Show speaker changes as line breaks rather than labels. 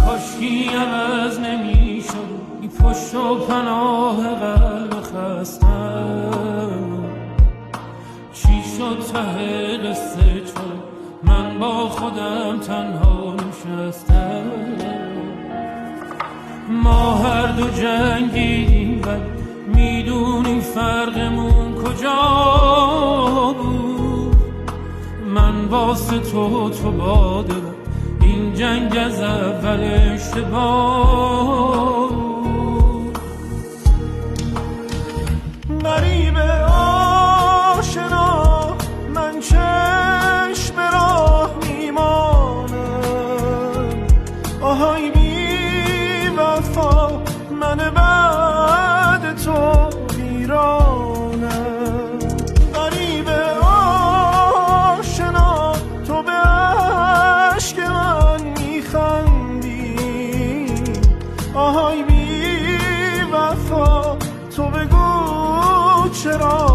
کاشکی عوض نمی شد بی پشت و پناه قلب خستم. چی شد ته قصه چرا من با خودم تنها نشستم؟ ما هر دو جنگیدیم و میدونیم فرقمون کجا بود. من واسه تو با دلم، این جنگ از اول اشتباه بود. غریب آشنا من چشم راه میمانم، آهای بی وفا من بعد تو ویرانم. غریب آشنا تو به عشق من میخندی، آهای بی وفا تو بگو چرا